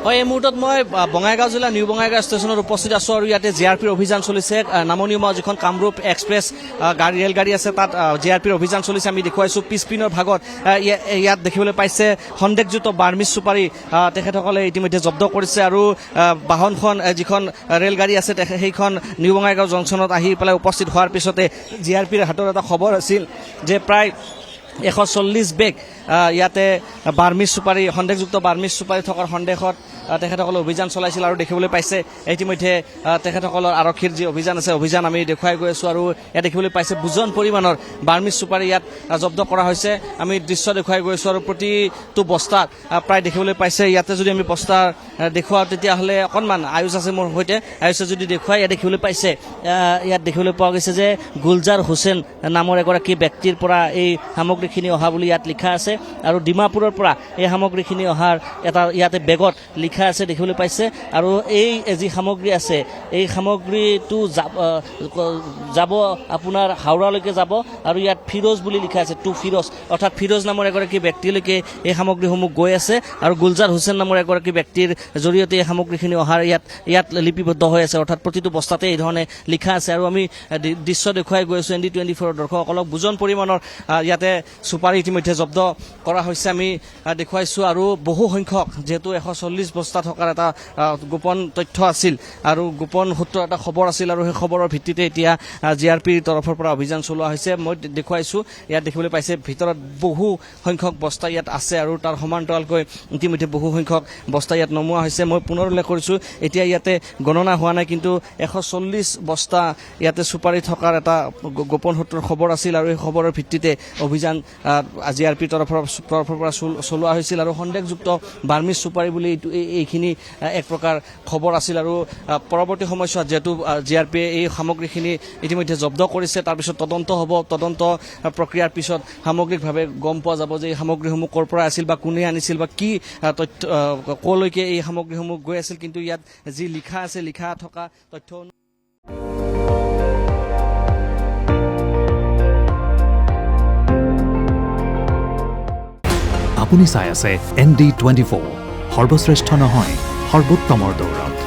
হয় এই মুহূৰ্তত মই বঙাইগাঁও জিলা নিউ বঙাইগাঁও ষ্টেচনত উপস্থিত আছোঁ আৰু ইয়াতে JRPৰ অভিযান চলিছে নামনিমা যিখন কামৰূপ এক্সপ্ৰেছ ৰেলগাড়ী আছে তাত JRPৰ অভিযান চলিছে আমি দেখুৱাইছোঁ পিছপিনৰ ভাগত ইয়াত দেখিবলৈ পাইছে সন্দেহযুক্ত বাৰ্মিজ চুপাৰী তেখেতসকলে ইতিমধ্যে জব্দ কৰিছে আৰু বাহনখন যিখন ৰেলগাড়ী আছে সেইখন নিউ বঙাইগাঁও জংচনত আহি পেলাই উপস্থিত হোৱাৰ পিছতে JRPৰ হাতত এটা খবৰ আছিল যে প্ৰায় 140 বেগ ইয়াতে বাৰ্মিজ চুপাৰী সন্দেহযুক্ত বাৰ্মিজ চুপাৰী থকাৰ সন্দেহত তেখেতসকলে অভিযান চলাইছিল আৰু দেখিবলৈ পাইছে ইতিমধ্যে তেখেতসকলৰ আৰক্ষীৰ যি অভিযান আছে অভিযান আমি দেখুৱাই গৈ আছোঁ আৰু ইয়াত দেখিবলৈ পাইছে বুজন পৰিমাণৰ বাৰ্মিজ চুপাৰী ইয়াত জব্দ কৰা হৈছে আমি দৃশ্য দেখুৱাই গৈ আছোঁ আৰু প্ৰতিটো বস্তাত প্ৰায় দেখিবলৈ পাইছে ইয়াতে যদি আমি বস্তা দেখুৱাওঁ তেতিয়াহ'লে অকণমান আয়ুষ আছে মোৰ সৈতে আয়ুষে যদি দেখুৱাই ইয়াত দেখিবলৈ পাইছে ইয়াত দেখিবলৈ পোৱা গৈছে যে গুলজাৰ হুছেইন নামৰ এগৰাকী ব্যক্তিৰ পৰা এই সামগ্ৰীখিনি অহা বুলি ইয়াত লিখা আছে আৰু ডিমাপুৰৰ পৰা এই সামগ্ৰীখিনি অহাৰ এটা ইয়াতে বেগত লিখা আছে দেখিবলৈ পাইছে আৰু এই যি সামগ্ৰী আছে এই সামগ্ৰীটো যাব আপোনাৰ হাওৰালৈকে যাব আৰু ইয়াত ফিৰোজ বুলি লিখা আছে টু ফিৰোজ অৰ্থাৎ ফিৰোজ নামৰ এগৰাকী ব্যক্তিলৈকে এই সামগ্ৰীসমূহ গৈ আছে আৰু গুলজাৰ হুছেইন নামৰ এগৰাকী ব্যক্তিৰ জৰিয়তে এই সামগ্ৰীখিনি অহাৰ ইয়াত লিপিবদ্ধ হৈ আছে অৰ্থাৎ প্ৰতিটো বস্তাতে এই ধৰণে লিখা আছে আৰু আমি দৃশ্য দেখুৱাই গৈ আছোঁ ND24 দৰ্শকসকলক বুজন পৰিমাণৰ ইয়াতে চুপাৰী ইতিমধ্যে জব্দ কৰা হৈছে আমি দেখুৱাইছোঁ আৰু বহু সংখ্যক যিহেতু 140 বস্তা থকাৰ এটা গোপন তথ্য আছিল আৰু গোপন সূত্ৰৰ এটা খবৰ আছিল আৰু সেই খবৰৰ ভিত্তিতে এতিয়া JRPৰ তৰফৰ পৰা অভিযান চলোৱা হৈছে মই দেখুৱাইছোঁ ইয়াত দেখিবলৈ পাইছে ভিতৰত বহু সংখ্যক বস্তা ইয়াত আছে আৰু তাৰ সমান্তৰালকৈ ইতিমধ্যে বহু সংখ্যক বস্তা ইয়াত নমোৱা হৈছে মই পুনৰ উল্লেখ কৰিছোঁ এতিয়া ইয়াতে গণনা হোৱা নাই কিন্তু 140 বস্তা ইয়াতে চুপাৰী থকাৰ এটা গোপন সূত্ৰৰ খবৰ আছিল আৰু এই খবৰৰ ভিত্তিতে অভিযান JRPৰ তৰফৰ পৰা চলোৱা হৈছিল আৰু সন্দেহযুক্ত বাৰ্মিজ চুপাৰী বুলি এইখিনি এক প্ৰকাৰ খবৰ আছিল আৰু পৰৱৰ্তী সময়ছোৱাত যিহেতু JRPয়ে এই সামগ্ৰীখিনি ইতিমধ্যে জব্দ কৰিছে তাৰপিছত তদন্ত হ'ব তদন্ত প্ৰক্ৰিয়াৰ পিছত সামগ্ৰিকভাৱে গম পোৱা যাব যে এই সামগ্ৰীসমূহ ক'ৰ পৰা আছিল বা কোনে আনিছিল বা কি তথ্য ক'লৈকে এই সামগ্ৰীসমূহ গৈ আছিল কিন্তু ইয়াত যি লিখা আছে লিখা থকা তথ্য আপুনি চাই আছে ND24 সৰ্বশ্ৰেষ্ঠ নহয় সৰ্বোত্তমৰ দৌৰত